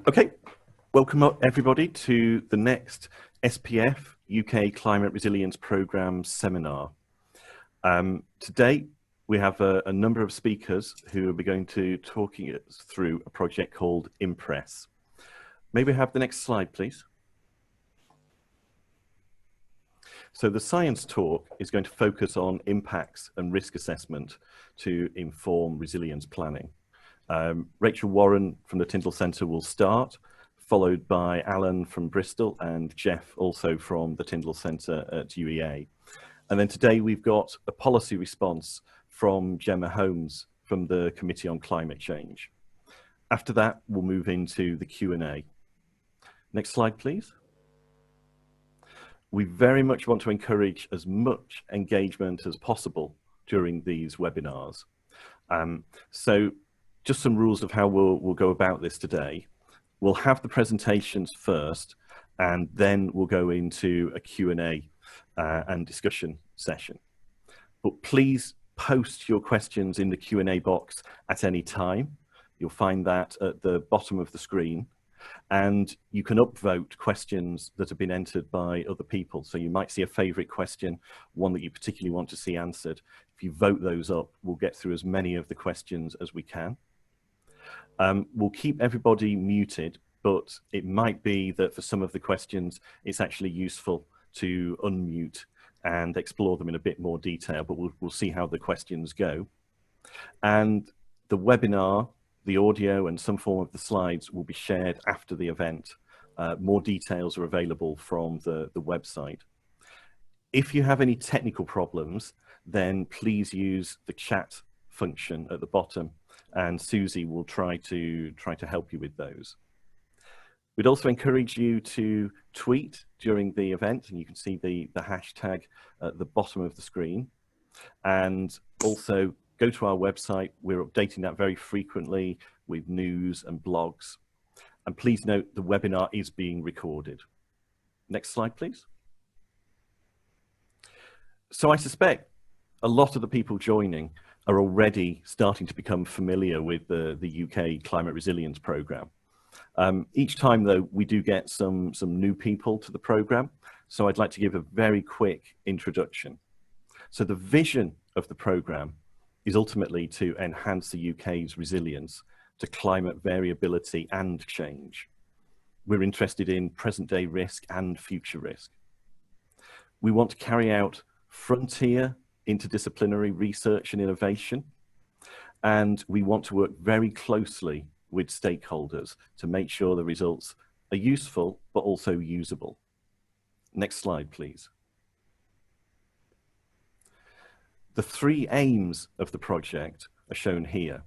Okay, welcome everybody to the next SPF UK Climate Resilience Programme seminar. Today we have a number of speakers who will be going to talking us through a project called IMPRES. May we have the next slide, please? So the science talk is going to focus on impacts and risk assessment to inform resilience planning. Rachel Warren from the Tyndall Centre will start, followed by Alan from Bristol and Jeff also from the Tyndall Centre at UEA. And then today we've got a policy response from Gemma Holmes from the Committee on Climate Change. After that, we'll move into the Q&A. Next slide, please. We very much want to encourage as much engagement as possible during these webinars. So just some rules of how we'll go about this today. We'll have the presentations first, and then we'll go into a Q&A and discussion session. But please post your questions in the Q&A box at any time. You'll find that at the bottom of the screen. And you can upvote questions that have been entered by other people. So you might see a favorite question, one that you particularly want to see answered. If you vote those up, we'll get through as many of the questions as we can. We'll keep everybody muted, but it might be that for some of the questions, it's actually useful to unmute and explore them in a bit more detail, but we'll see how the questions go. And the webinar, the audio and some form of the slides will be shared after the event. More details are available from the website. If you have any technical problems, then please use the chat function at the bottom, and Susie will try to help you with those. We'd also encourage you to tweet during the event, and you can see the hashtag at the bottom of the screen. And also go to our website. We're updating that very frequently with news and blogs. And please note the webinar is being recorded. Next slide, please. So I suspect a lot of the people joining are already starting to become familiar with the UK Climate Resilience Programme. Each time, though, we do get some new people to the programme, so I'd like to give a very quick introduction. So the vision of the programme is ultimately to enhance the UK's resilience to climate variability and change. We're interested in present-day risk and future risk. We want to carry out frontier interdisciplinary research and innovation, and we want to work very closely with stakeholders to make sure the results are useful but also usable. Next slide, please. The three aims of the project are shown here.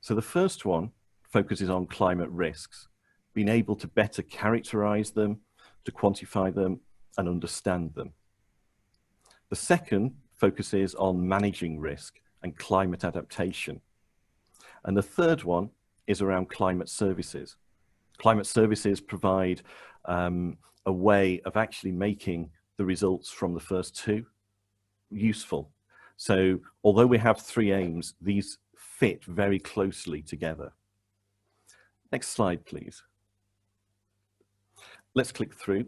So the first one focuses on climate risks, being able to better characterize them, to quantify them, and understand them. The second focuses on managing risk and climate adaptation. And the third one is around climate services. Climate services provide a way of actually making the results from the first two useful. So although we have three aims, these fit very closely together. Next slide, please. Let's click through.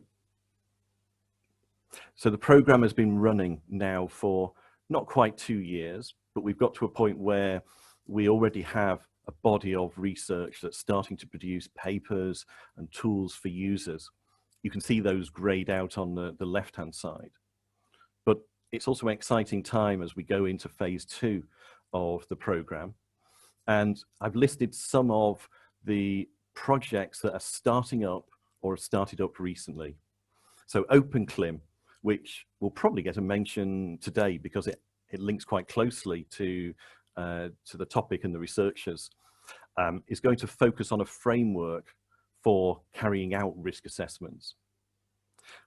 So the programme has been running now for not quite 2 years, but we've got to a point where we already have a body of research that's starting to produce papers and tools for users. You can see those grayed out on the left-hand side. But it's also an exciting time as we go into phase 2 of the programme. And I've listed some of the projects that are starting up or have started up recently. So OpenClim, which will probably get a mention today because it links quite closely to the topic and the researchers, is going to focus on a framework for carrying out risk assessments.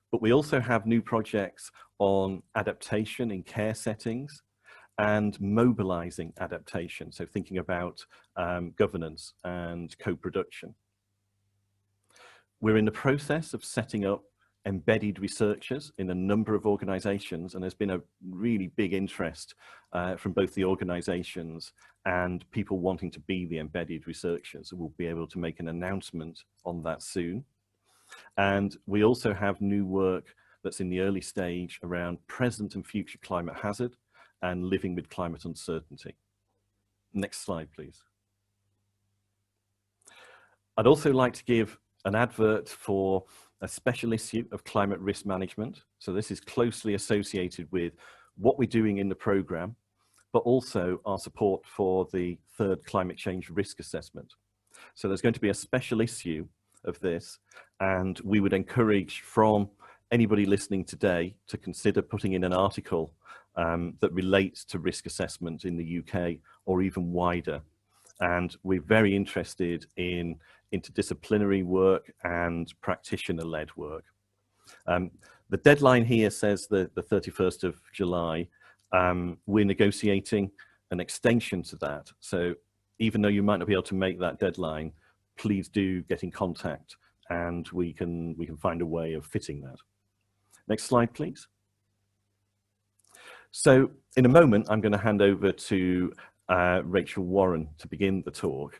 But we also have new projects on adaptation in care settings and mobilizing adaptation, so thinking about governance and co-production. We're in the process of setting up embedded researchers in a number of organizations, and there's been a really big interest from both the organizations and people wanting to be the embedded researchers. We'll be able to make an announcement on that soon. And we also have new work that's in the early stage around present and future climate hazard and living with climate uncertainty. Next slide, please. I'd also like to give an advert for a special issue of climate risk management. So this is closely associated with what we're doing in the programme, but also our support for the third climate change risk assessment. So there's going to be a special issue of this, and we would encourage from anybody listening today to consider putting in an article that relates to risk assessment in the UK or even wider. And we're very interested in interdisciplinary work and practitioner-led work. The deadline here says the 31st of July. We're negotiating an extension to that. So even though you might not be able to make that deadline, please do get in contact and we can find a way of fitting that. Next slide, please. So in a moment, I'm going to hand over to Rachel Warren to begin the talk.